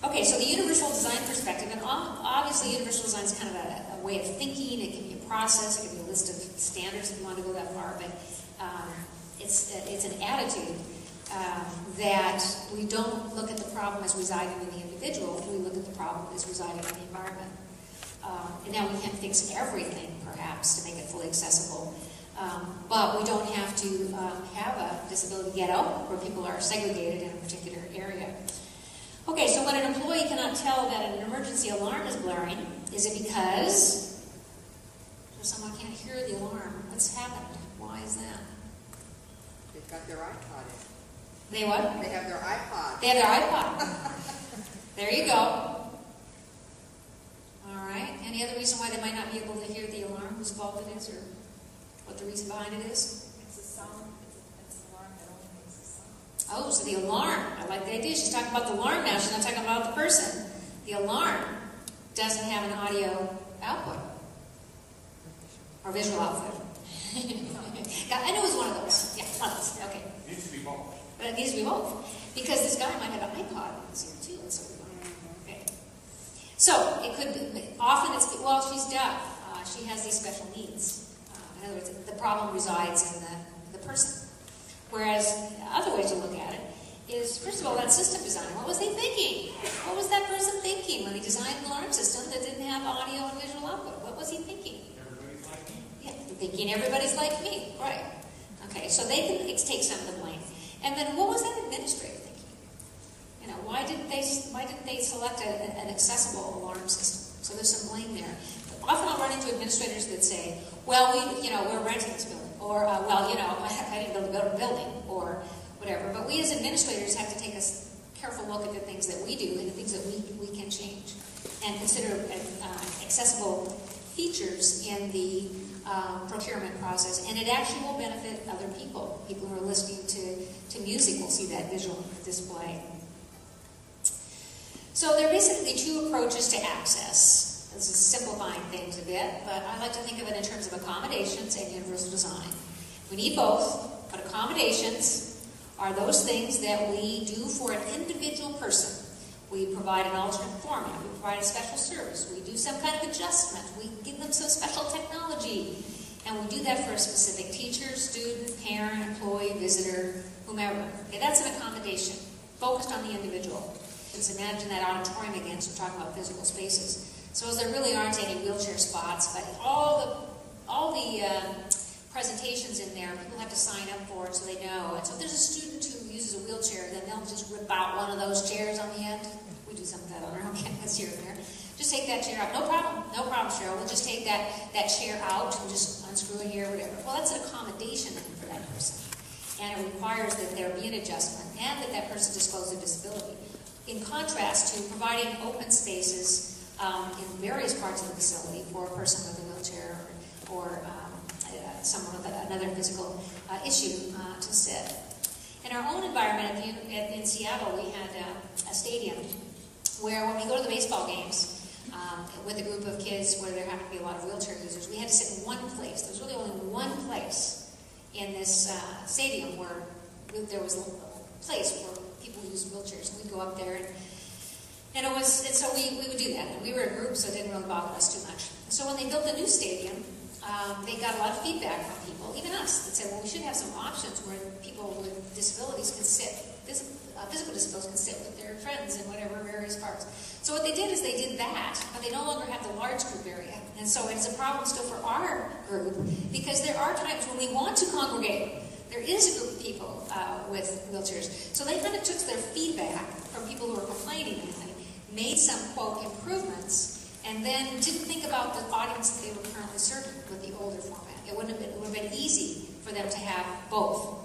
Okay, so the universal design perspective, and obviously universal design is kind of a way of thinking. It can be a process, it can be a list of standards if you want to go that far, but it's an attitude that we don't look at the problem as residing in the individual, we look at the problem as residing in the environment. And now we can't fix everything, perhaps, to make it fully accessible, but we don't have to have a disability ghetto where people are segregated in a particular area. Okay, so when an employee cannot tell that an emergency alarm is blaring, is it because someone can't hear the alarm? What's happened? Why is that? They've got their iPod in. They what? They have their iPod. They have their iPod. There you go. All right. Any other reason why they might not be able to hear the alarm, whose fault it is, or what the reason behind it is? It's a sound. It's an alarm that only makes a sound. Oh, so the alarm. I like the idea. She's talking about the alarm now. She's not talking about the person. The alarm doesn't have an audio output or visual output. I know it was one of those. Yeah, one of those. Okay. It needs to be both. But it needs to be both. Because this guy might have an iPod in his ear too, and so okay. So it could be, often it's, well, she's deaf. She has these special needs. In other words, the problem resides in the person. Whereas other ways to look at it is, first of all, that system designer. What was they thinking? What was that person thinking when he designed an alarm system that didn't have audio and visual output? What was he thinking? Everybody's like me. Yeah, thinking everybody's like me, right? Okay, so they can take some of the blame. And then what was that administrator thinking? You know, why didn't they select an accessible alarm system? So there's some blame there. But often I'll run into administrators that say, well, we're renting this building, or I didn't build a building, or whatever. But we as administrators have to take a careful look at the things that we do and the things that we can change, and consider accessible features in the procurement process, and it actually will benefit other people. People who are listening to music will see that visual display. So there are basically two approaches to access. This is simplifying things a bit, but I like to think of it in terms of accommodations and universal design. We need both, but accommodations are those things that we do for an individual person. We provide an alternate format, we provide a special service, we do some kind of adjustment, we give them some special technology, and we do that for a specific teacher, student, parent, employee, visitor, whomever. Okay, that's an accommodation, focused on the individual. Let's imagine that auditorium again, so we're talking about physical spaces. So as there really aren't any wheelchair spots, but all the presentations in there, people have to sign up for it so they know. And so if there's a student who uses a wheelchair, then they'll just rip out one of those chairs on the end. We do some of that on our own campus here and there. Just take that chair out. No problem, Cheryl. We'll just take that chair out and just unscrew it here, whatever. Well, that's an accommodation for that person. And it requires that there be an adjustment and that person disclose a disability. In contrast to providing open spaces in various parts of the facility for a person with a wheelchair or someone with another physical issue to sit. In our own environment in Seattle, we had a stadium where when we go to the baseball games with a group of kids where there happened to be a lot of wheelchair users, we had to sit in one place. There was really only one place in this stadium where there was a place where people used wheelchairs. And we'd go up there and so we would do that. And we were a group, so it didn't really bother us too much. And so when they built the new stadium, they got a lot of feedback from people, even us, that said, well, we should have some options where people with disabilities can sit, physical disabilities can sit with their friends in whatever various parts. So what they did is they did that, but they no longer have the large group area. And so it's a problem still for our group, because there are times when we want to congregate. There is a group of people with wheelchairs. So they kind of took their feedback from people who were complaining and made some, quote, improvements, and then didn't think about the audience that they were currently serving with the older format. It would have been easy for them to have both.